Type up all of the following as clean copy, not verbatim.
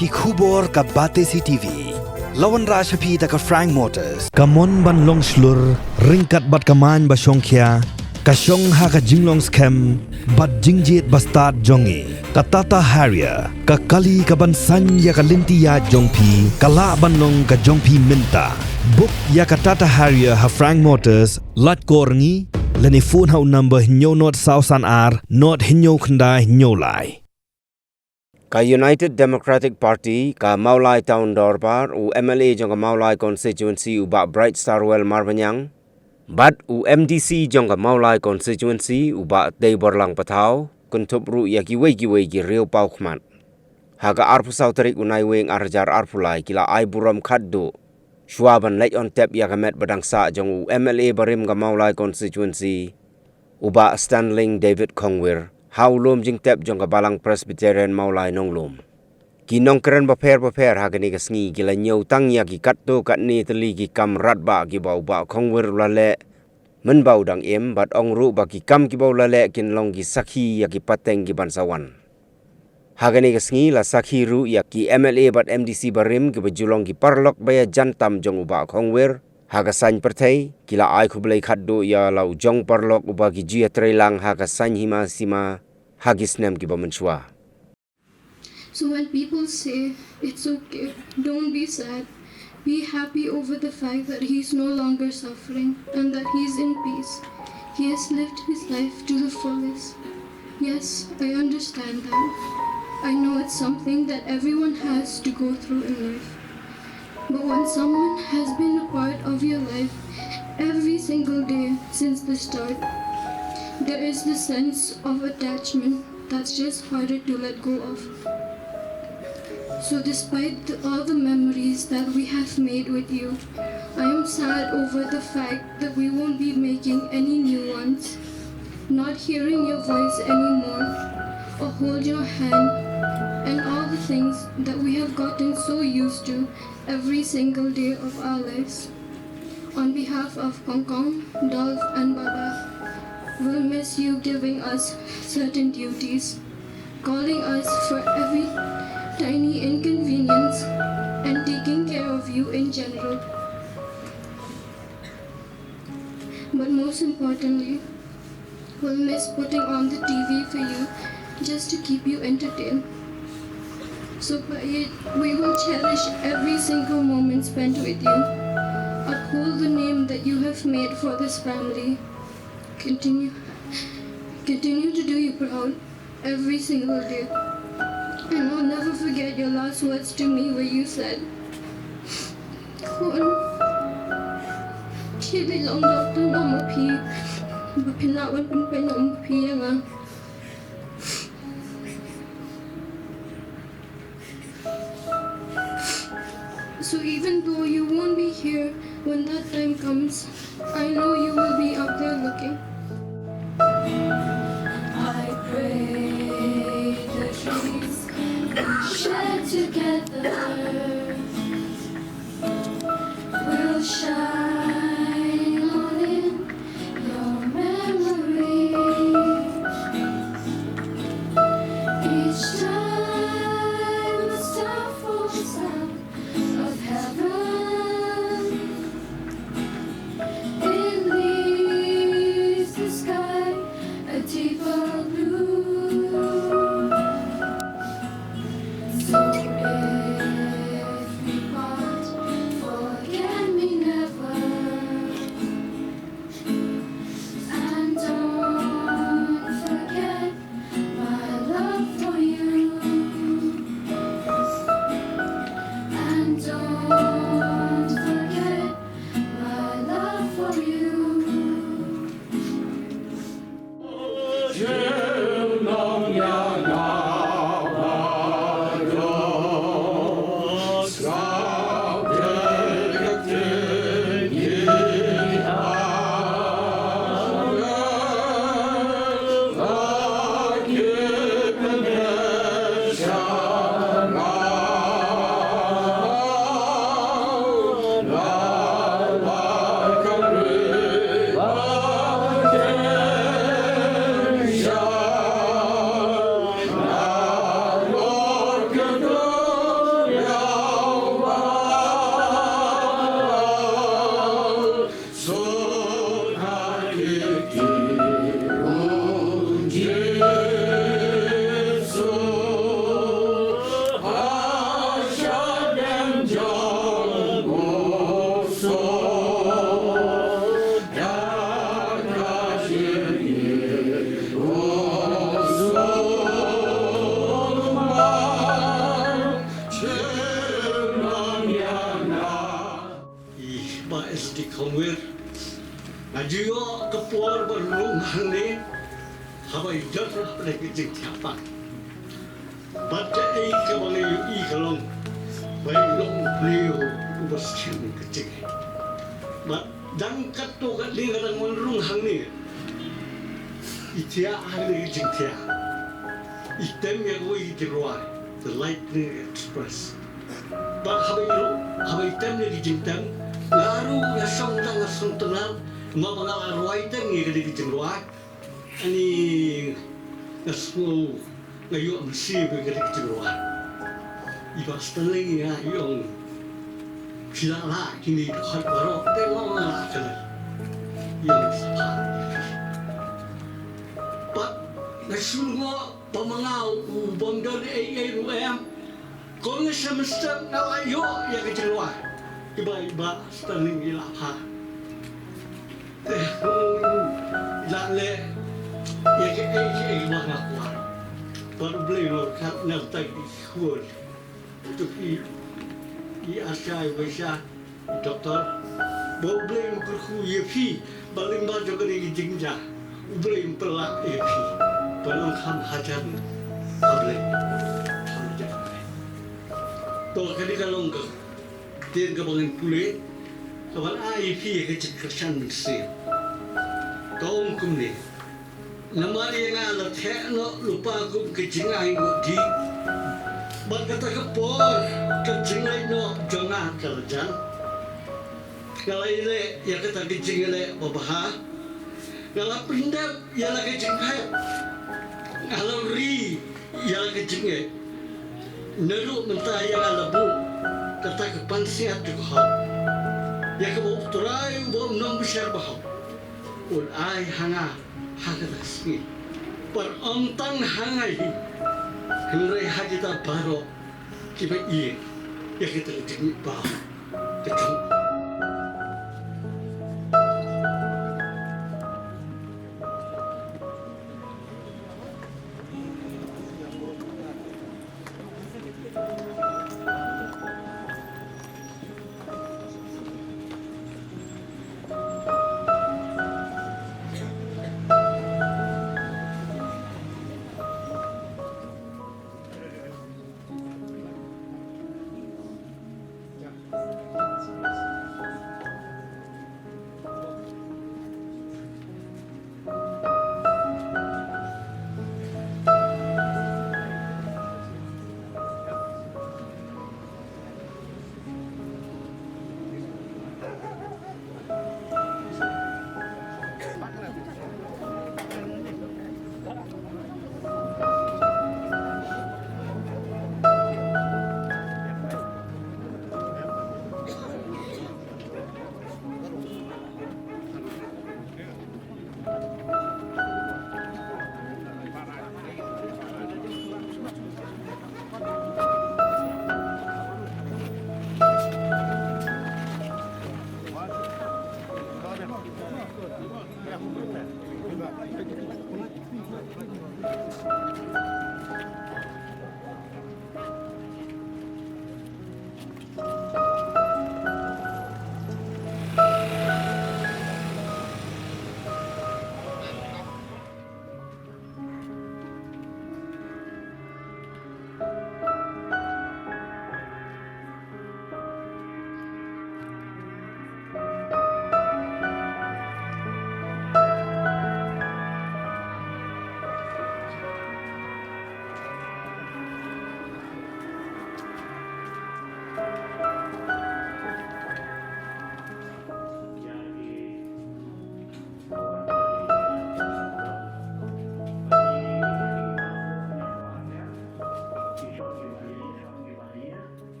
ki khubor ka Batesi TV. Lawan Rashapi ta ka Frank Motors. Kamon ban long slur, ringkat bat kaman ba Shongkhia. Ka Shong ha ka Jinglong scam, bat Jingjit bastard jongi. Ka Tata Harrier, ka Kali ka ban san ya ka Lintia jongpi, ka La ban long ka jongpi minta. Book ya ka Tata Harrier ha Frank Motors, lat korngi, leni phone hau number hinyo not sausan ar, not hinyo khandai hinyo lai. Ka United Democratic Party ka Maulai Town Dorbar u MLA jong ka Maulai constituency u ba Bright Starwell Marbanyang. Bat u MDC jong ka Maulai constituency u ba Dei Borlang Patau kuntup ru ya ki wei ki real pau khmat. Haga arpu sautarik unai weng arjar arpulai kila ai buram khaddo. Shuaban late on tap ya kamet badang sa jong u MLA barim ka Maulai constituency u ba Stanling David Kongwir. Hau lom jing tep jong ka Balang Presbyterian Maulai nonglom. Ki nong keren baper hagani ka sngi gila nyau tang ya ki katto kat ni teli ki kam rat ba ki bau ba Kongwir lale men bau dang em bat ong ru ba ki kam ki bau lale kin long ki sakhi ya ki pateng ki bansawan. Hagani ka sngi la sakhi ru ya ki MLA bat MDC barim ki bajulong ki parlok baya jantam jong uba Kongwir. Haga sany pertai kila ai kublai khaddo ya lau jong parlok uba ki jia trelang haga sany hima sima hagis nem ki bamenshwa. So when people say it's okay, don't be sad. Be happy over the fact that he's no longer suffering and that he's in peace. He has lived his life to the fullest. Yes, I understand that. I know it's something that everyone has to go through in life. But when someone has been a part of your life every single day since the start, there is this sense of attachment that's just harder to let go of. So despite all the memories that we have made with you, I am sad over the fact that we won't be making any new ones. Not hearing your voice anymore, or hold your hand, and all the things that we have gotten so used to every single day of our lives. On behalf of Kong Kong, Dolph and Baba, we'll miss you giving us certain duties, calling us for every tiny inconvenience, and taking care of you in general. But most importantly, we'll miss putting on the TV for you just to keep you entertained. So by it, we will cherish every single moment spent with you, uphold the name that you have made for this family, continue to do you proud every single day. And I'll never forget your last words to me where you said, Kun, Chili long doctor no mapi, but pinawan pin no mapi nga. So even though you won't be here when that time comes, I know you will be out there looking. I pray the trees shed together will shine on in your memory. Each time a star falls out of heaven, it leaves the sky a deeper blue. So if Ajiyo kapor berlung hangni habai jatra lagi jing siapa. Baca kabangi kalong bai long beliau bersih kecil. Dan kato kat dia kadang menrung hangni. Itia ahli jing tia. Item yang gue diruai, the Lightning Express. Habai item yang dijintan, lalu ngasong tenang, mabangal arwai item yang dijintan ruai. Ani ngasmo ngayo masih dijintan ruai. Ibas teling ya yung silala kini dekat baru tengok lah kena yang sepah. Pak nasungo pamangau bomdon ruem kau nge semester ngawayo ya kecewa iba sterling ilapha lale ya ke mana kuat baru beli kat nanti kuat tu i asai bisa doktor baru beli kurku yepi baling baju kini jingja beli pelak yepi belum kam hajar able hajar to kali kalong ke tiang ke bangin pulih kawan IP ke ceksan se kaum kumni nama dia ngala tekno lupa kum ke jingai di ban kata ke por ke jingai no jangan kerja kalau ini ya kata ke jingai babah kalau pindah ya lagi jingai kalau ri yang kecingnya neruk mentah yang alabu kata kepansiat juga ya kebau terai bau nom besar bahau ul ai hanga hagasmi per ontang hangai hengai hajita baro kiba iya ya kita kecingnya bahau kecing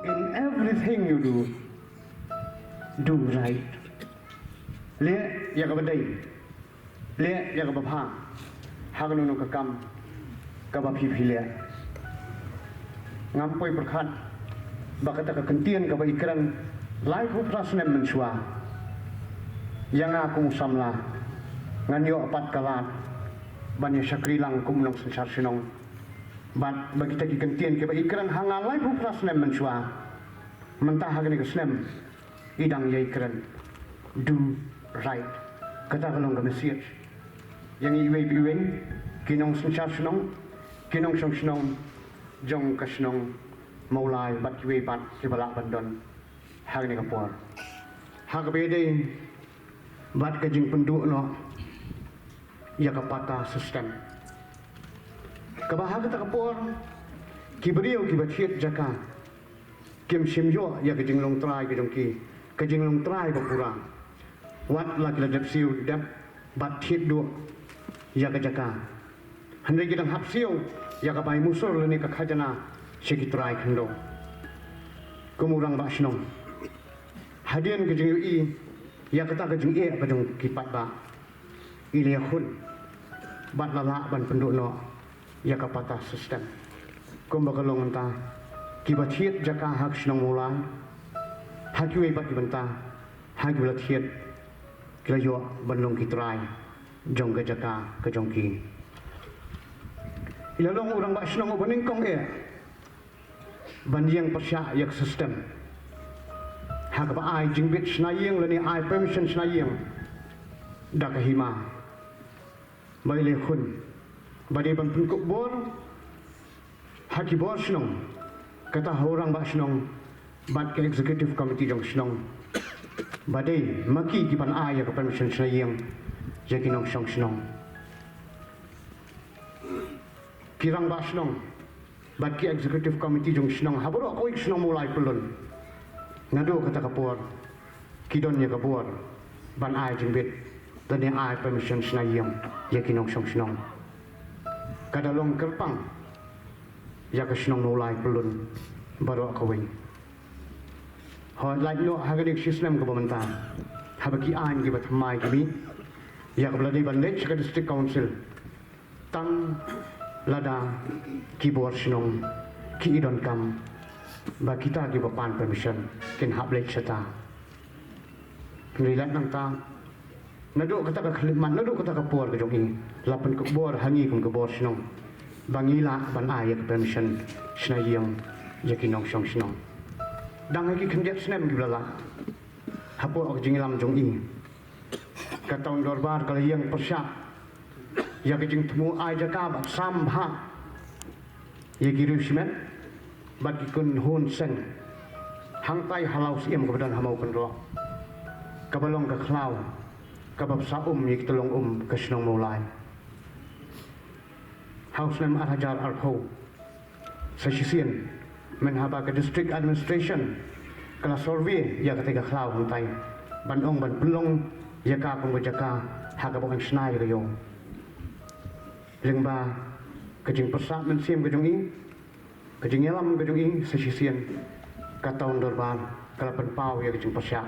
In everything you do right. Le ya ka badai. Le ya ka bapha. hagan nu kakam kabapi phile ngampoi perkhat bakata ka kentian ka ikran lai hu prasnem mensua yang aku samla nganyo apat kalat banyak syakrilang kumnong sensar sinong bat bagi taki kentian ke ikran hanga lai hu prasnem mensua mentah hagan ke snem idang ye ikran do right kata kalong ka message yang iwe biwen kinong sensar sinong kinong song sinong jong kasnong maulai bat kiwe bat kibalak bandon hang ni kapor hang bede bat kajing penduk no ya kapata sistem kabahag ta kapor kibriyo kibathiet jaka kim simyo ya kajing long trai kajong ki kajing long trai kapura wat lak la dep siu dep bat thiet du ya kajaka handai kidang hap siu ya kapai musul ni ka khajana sekitrai khando kumurang ba snong hadian ke jing i ya kata ke jing e ka jong kipat ba ile khun bat lala ban penduk no ya ka patah sistem kum ba kalong anta kibathiet jaka hak snong mulai hakiwe bat banta hakibla thiet klayo banlong kitrai jong ke jaka ke jong ki ilalong orang bak senang opening kong banjang persya yak sistem hak ba ai jingbit snayeng lani ai permission snayeng dak hima bai le khun bade ban pun kok bor haki bor senang kata orang bak senang bat ke executive committee jong senang bade maki ki pan ai yak permission snayeng jakinong song senang kirang ba snong bat ki executive committee jong snong habro ko ik snong mulai pelun ngado kata kapor kidon ya kapor ban ai jingbit tani ai permission snayang yakinong song snong kadalong kerpang ya ka snong mulai pelun baro ko wing ho like no hagadik system ko bamanta habaki an gi bat mai gi ya ka bladi ban lech ka district council tang lada keyboard sinong ki idon kam ba kita gi papan permission ken hablek chata nilat nang ta nado kata ka khliman nado kata ka por ka jogi lapan ko bor hangi kum ko bor sinong bangila ban ayak permission snayang yakinong song sinong dang ki khndet snem gi blala hapo ok jingilam jong i ka taun dorbar kala yang persya ya kejing temu aja kabat sambha ya girismen bagi kun hun sen hangtai halau siem kebedan hamau kendro kabalong ka klau kabab saum yik tolong kesnong mulai haus nem hajar arho sesisian menhaba ke district administration kala survey ya ketika klau hangtai banong ban belong ya ka kong jaka hagabong snai riyo lengba kejing persat mensim kejung ing kejing elam kejung ing sesisian kataun dorban kalapan pau ya kejing persat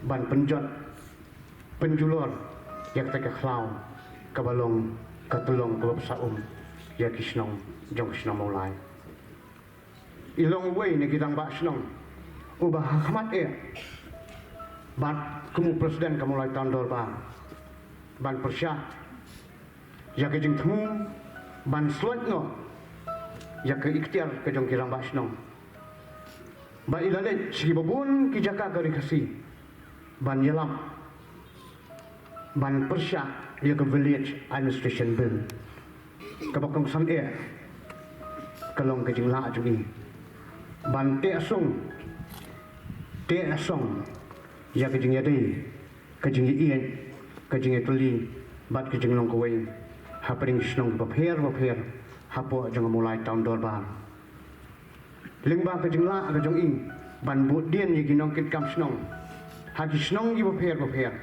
ban penjot penjulor ya ketika klau kabalong katulong kabab saum ya kisnong jong kisnong mulai ilong way ni kitang ba snong ubah hakmat bat kumu presiden kamulai tahun dorban ban persat ya kejing temu ban slot no ya ke ikhtiar ke jong kirang basnong ba ilalet sigi babun ki jaka gari kasi ban yelam ban persya ya ke village administration bill kabakong san kalong kejing la jugi ban te asong ya kejing yadai kejing ien kejing tuli bat kejing long kawai hapering snong bapher hapo jong mulai tahun dorban lengba ke jengla ke jong ing ban bud dien ye ginong kit kam snong hagi snong gi bapher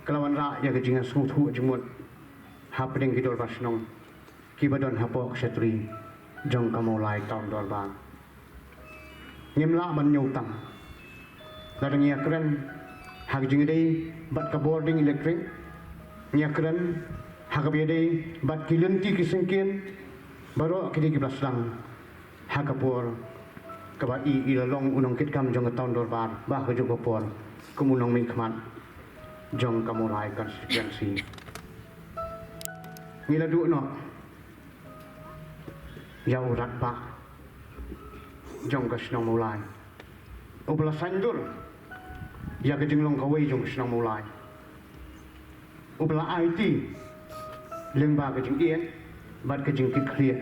kelawan ra ya ke jinga smooth hu jemut hapering ki dorban snong ki badon hapo ksatri jong ka mulai tahun dorban nyemla ban nyutang ladang ya keren hagi jinga dei bat ka boarding electric nya keren Hakabiade bat kilenti kisengkin baru kini kiblas lang hakapur kabai ilalong unong kitkam jong tahun dorbar bah ke jogopor kemunong mikmat jong kamulai konstituensi ngila du no ya urat ba jong kasnong mulai ubla sandur ya ke jenglong kawai jong kasnong mulai ubla IT lemba ke jeng ien bat ke jeng kikliat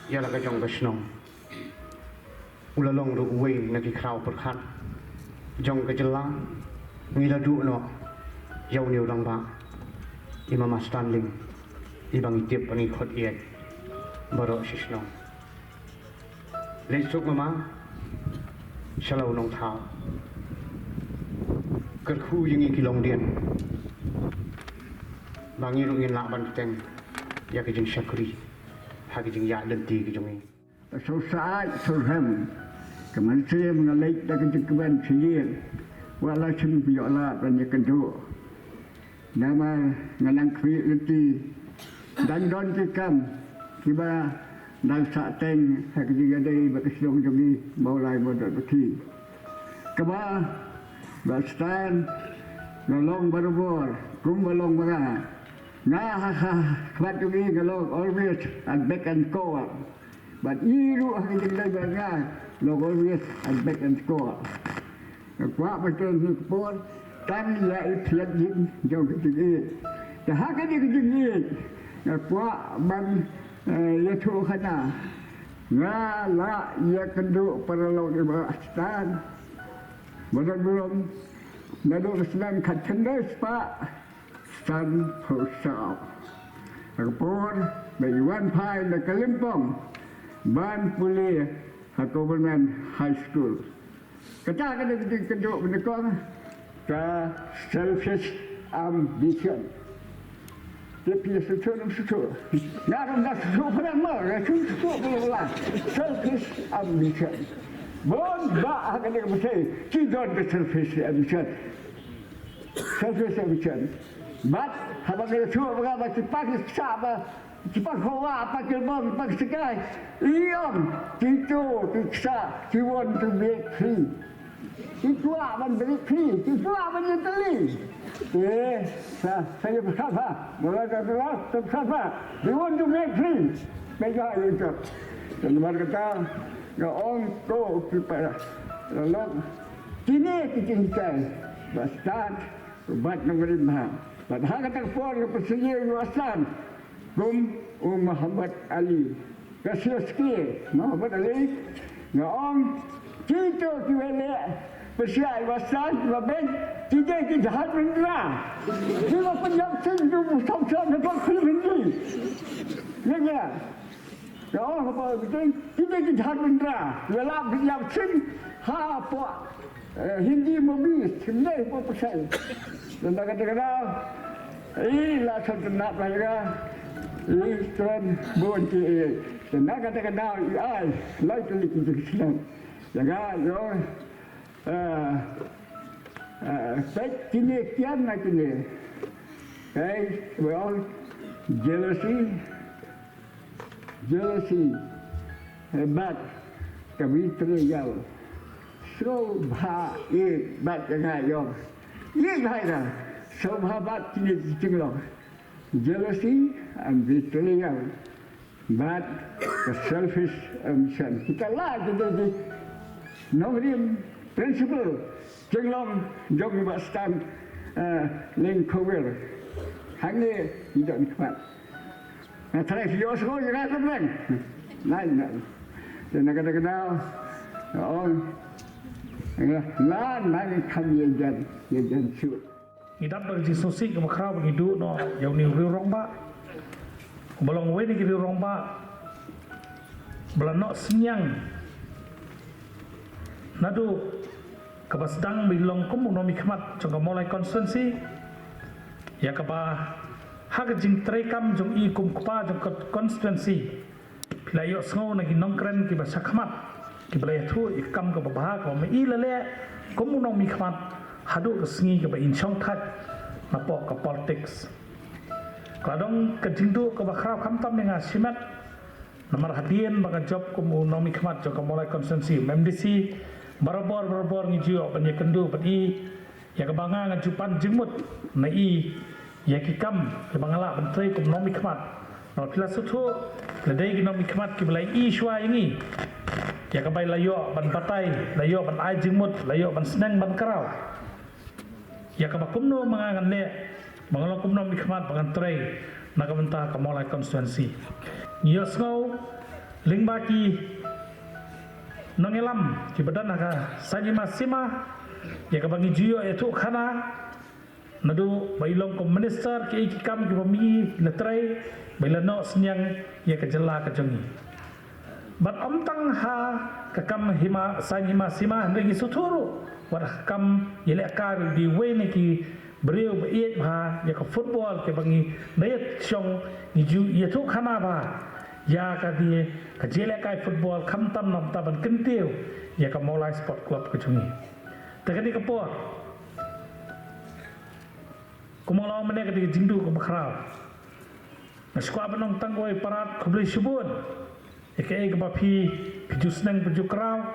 ya la ke jong kasnong ulalong ru uwe nagi krau perkhat jong ke jelang ngila du no yau niu rang ba imam standing ibang itip ani khot iet baro sisno lesuk mama shalau nong thao kerkhu yingi kilong dien bangi rungin la ban teng ya ke jing shakri ha ke jing ya lenti ke jongi so saat so hem keman saya mengalih dak keban sihir wala chen biola ban ya kedu nama ngalang kwi lenti dan don kikam kiba dan sateng ha ke jing adai bakisong jongi maulai modal beti keba bastan nolong barobor kum balong manga nah kbat jongi galong always and back and go but iru ang tinggal banga log always and back and go kwa betul ni pun tan ya ipiat jing jong kiti dah ka ni kiti kwa ban ya tu khana nga la ya kendu perlu di bastan belum nado sedang katendai pak san posau kapor bayuan pai na Kalimpong ban puli Government High School kata kada keduk benekong ka selfish ambition tapi sesuatu nak sesuatu pada mana sesuatu lah selfish ambition bon ba kada mesti tidak selfish ambition but habang sesuatu berapa cepat siapa cepat hawa apa kelbom pak sekai iom itu tiksa he want to break free itu aman break free itu aman mentally saya berkata mulai dari berkata he want to break free mega itu dan berkata ya on go kepada lalu kini kita bastan buat menerima padahal kata puan persegi luasan Kum Muhammad Ali Kasyoski Muhammad Ali Ngong Kita kiwele Persiai wasan Waben Tidak jahat benda Kita penyam sendu Samsam Nampak kena hindi Ya Ngong apa betul Tidak jahat benda Dalam penyam sen Apa Hindi mobil 90% Dan kadang-kadang lah sejenak mereka Tuan bon ke dan kata-kata ai lai telik untuk Islam jaga yo baik kini kian nak kini well jealousy hebat kami teriak so bat jaga yo ye dah so bat kini tinggal jealousy and betrayal, but the selfish ambition. Kita lah jadi nombor principle jenglong jom bastan lingkover. Hanya tidak nikmat. Nah, terus dia sekolah jangan sebelum. Lain. Dan kadang-kadang lain kami yang shoot. Ngidap dari sosik ke makrau begitu no yang ni riurong ba belong we ni riurong ba belanok senyang nadu kabasdang bilong kum no mikmat jong mulai konsensi ya kaba hak jing trekam jong i kum kpa jong konstituensi pilayo sngo na ginongkren ki basakmat ki balai thu ikam ka babah ka me i lele kum no mikmat hadu resmi ke in chong that napok ke politics Kadang kejingdu ke bakrau kamtam dengan simat nomor hadian baka job kumu nomi khmat jo mulai konsensi MDC barabor ngijio ban yekendu ban i ya kabanga ngajupan jengmut na i ya kikam ke bangala ban trei kum nomi khmat no pila sutu ledai ki nomi khmat ki belai i shwa ini ya kabai layo ban batai layo ban ai jengmut layo ban seneng ban karau ya kabakumno mangangan ne Mengalami kumnom nikmat bangan tray naga mentah kamolai konstituensi. Nyos ngau lingbaki nongelam ki badan naga sanjima sima ya kabangi jiyo itu khana nadu bailong kom minister ki ikam ki pemi na tray bailano senyang ya kejela kejongi. Bat omtang ha kakam hima sanjima sima ndingi suturu war kam yele akar di wene ki beriu beiet ha ya ka football ke bangi net chong ni ju ya tu khana ba ya ka di ka jele kai football kham tam nam ta ban kentiu ya ka molai sport club ke chungi ta ka di ka por kumolo mene ka di jingdu ko bakrau na skwa banong tangoi parat khobli subun e ka e ka ba phi pijus nang piju krau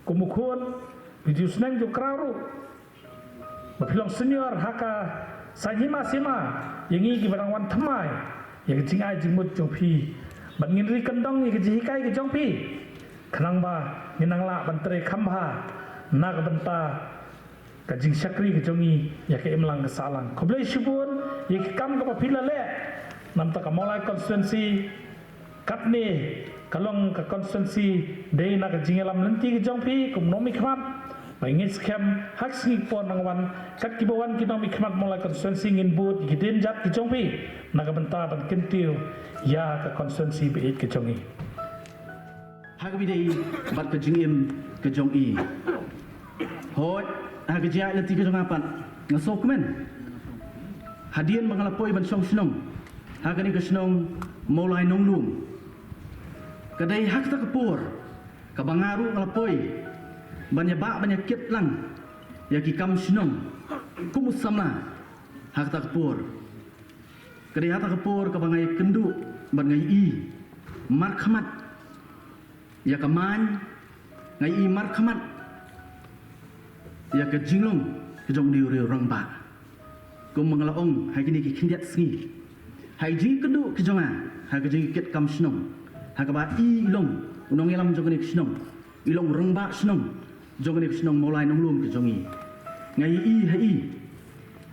kumukhun pijus nang ju krau ru Bapilong senior haka sanjima sima yang ini barang wan thamai yang jingai jimut jongpi bangin ri kendong yang jihikai ke jongpi kenang ba minang la bantre khamha na ka banta ka jing sakri ke jongi ya ke emlang ke salang koblai subun ya ke kam ka papila le nam ta ka molai konstituensi katne kalong ka konstituensi dei na ka jingelam lenti ke jongpi kum nomi khmat Pengin scam hak singpon nangwan kat kibawan kita mikmat mulai konstituensi ngin but giden jat kejongpi naga benta ban kentiu ya ke konstituensi beit kejongi hak bidai bat kejingim kejongi hot hak jia leti kejong apat ngasok men hadian mangalapoi ban song sinong hak ni kesnong mulai nonglum kadai hak tak kepur kabangaru ngalapoi banyak kit lang ya ki kam sinong kumusama hak tak pur kadi hak tak pur ka bangai kendu ban ngai i markhamat ya kaman ngai i markhamat ya ka jinglong ke jong di ri rangba kum manglaong hai kini ki khindiat sngi hai jing kendu ke jonga ha ka jing kit kam sinong ha ka ba i long unong elam jong ni sinong ilong rangba sinong Jong ni senang mulai nonglum ke jongi. Ngai i hai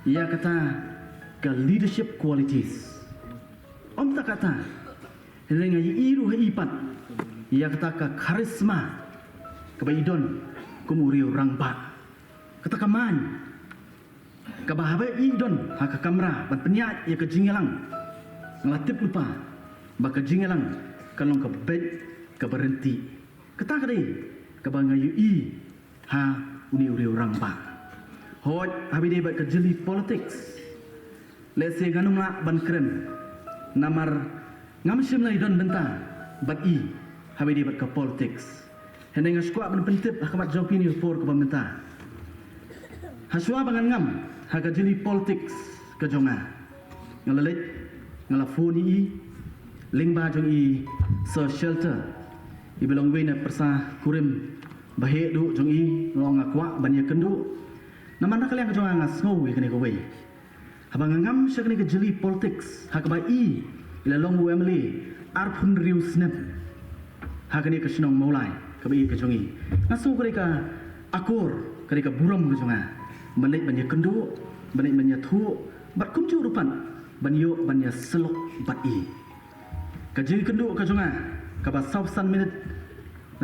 ia kata ke leadership qualities. Om tak kata ngai i ru hai pat. Ia kata ke karisma ke baidon kumuriu rangba. Kata kaman ke bahabai idon ha ke kamera ban penyat ia ke jingelang. Ngelatip lupa ba ke jingelang kalong ke bed ke berhenti. Kata kadai ke bangai i ha uni orang ba hot habide ba kejeli politics let's say ganung la ban kren namar ngamsim lai don benta bat i habide ba ke politics heneng skwa ban pentip akamat jopi ni for ke benta haswa bangan ngam ha kejeli politics ke jonga ngalelet ngalafoni i lingba jong i so shelter i belong we na persa kurim bahek du jong i ngong akwa ban ye kendu namana kalian ke jong ngas ngau kene ko wei habang ngam sekene ke jeli politics hak ba i ila long family arpun riu snap hakane ke sinong maulai ke bi ke jong i ngasu kare ka akur kare ka buram ke jong menit ban ye kendu menit ban ye thu bat kumcu rupan ban yo ban ye selok bat i ke jeli kendu ke jong ka ba sausan minit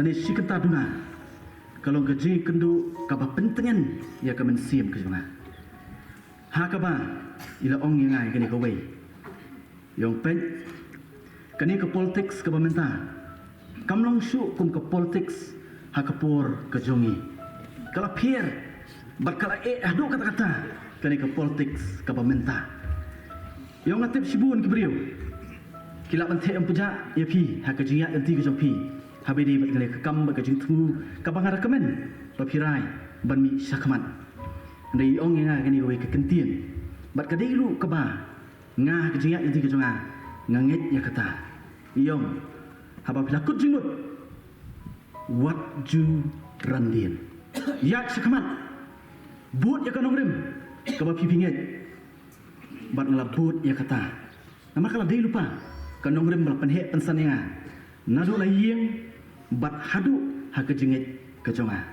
nani sikenta duna kalau gaji kendu kaba pentengan ya ka mensiam ke jona ha kaba ila ong yang ai kini ko wei yong pen kani ke politics ka menta kamlong shu kum ke politics ha kapur ke jongi kala pier bat kala adu kata-kata kani ke politics ka menta yong atip sibun ke beriu kila bante empuja ya pi ha ke jinga enti ke jopi habidi bat ngale kam ba kajing tu kabang rekomen papirai ban mi sakman ndai ong nga ngani we ke kentien bat kadai lu kaba ngah kejingat itu kejonga ngangit ya kata iom haba pilakut jimut wat ju randin yak sekamat but ya kanong rim kaba pipinget bat ngelabut ya kata nama kala dia lupa kanong rim berpenhek pensanenga nadu laying bat hadu ha kejinget kejonga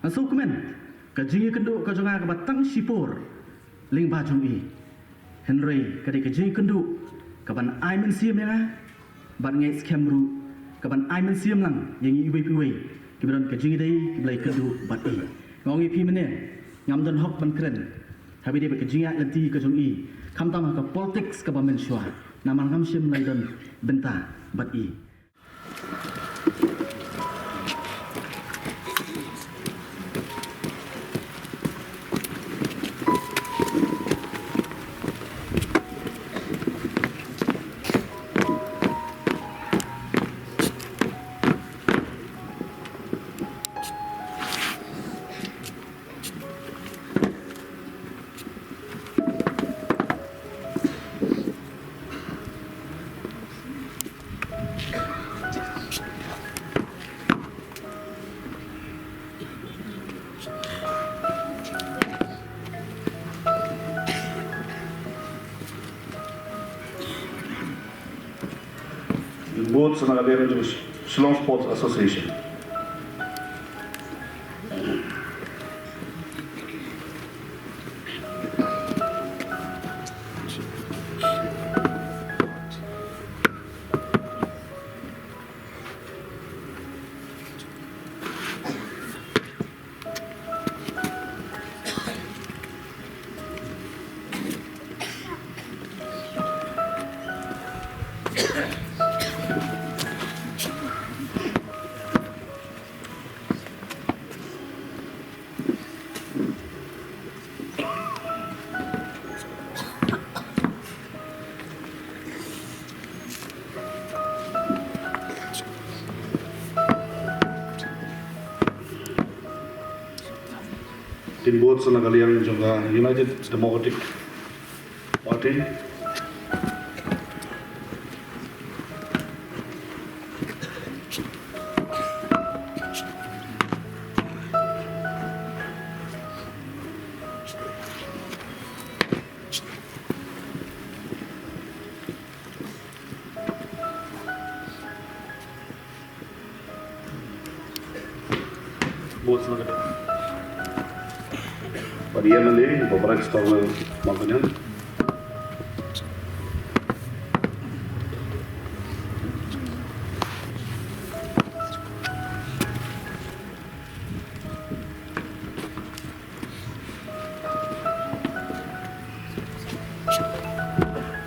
so kemen kejinget kenduk kejonga kebatang sipur ling bajong i Henry kadai kejing kenduk kaban ai men siam ya bat ngai skemru kaban ai men siam lang yang i wei kibaran kejing dai kiblai kenduk bat i ngongi pi mene ngam don hok ban kren habi dia kejing ak lenti kejong i kam tam ka politics ka bamen shwa namal ngam sim lai don benta bat i both Sanagaleri Shillong Sports Association. Tim both Sanagaliang juga United Democratic Party. Both Sanagaliang. Pada MLA, Bapak Starwell Marvanyan.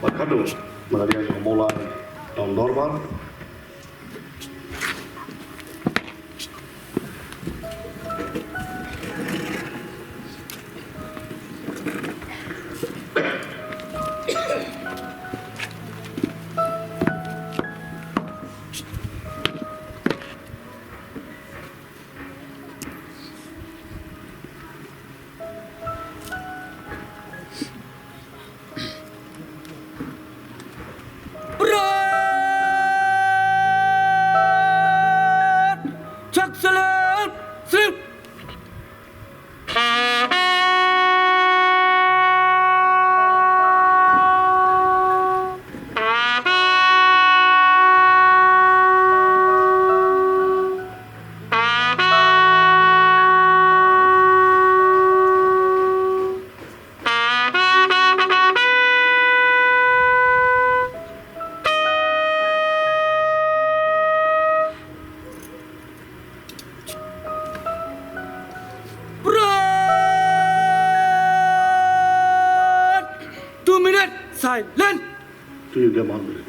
Pak Kado, mengenai mulai tahun normal. Silent! To you, Demon.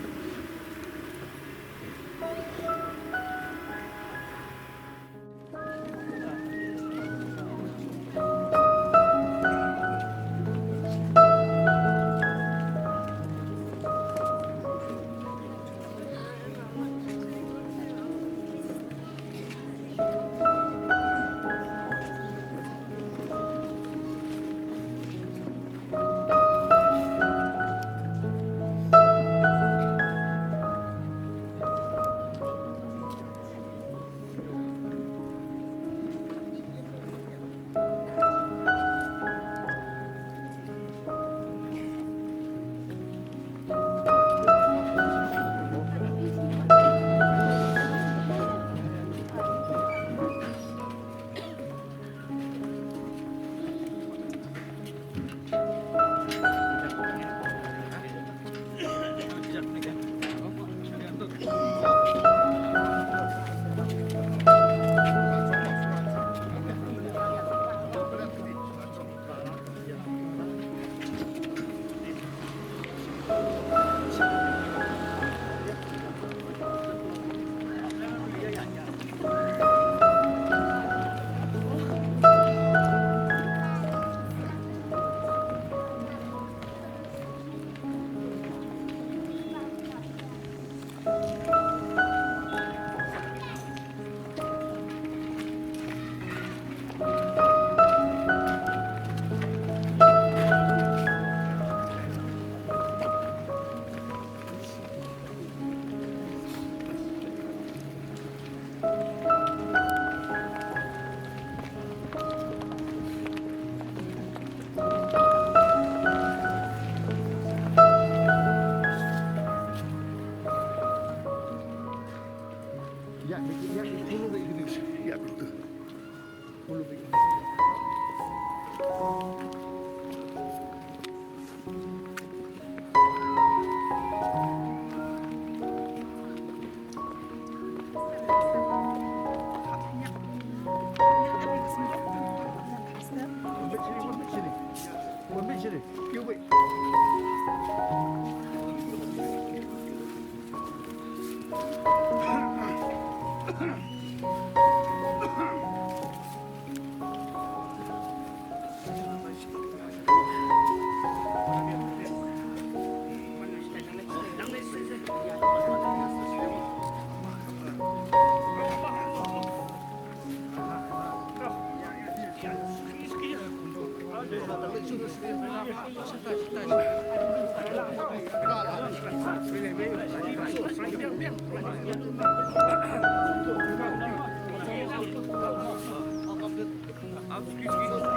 Excuse me.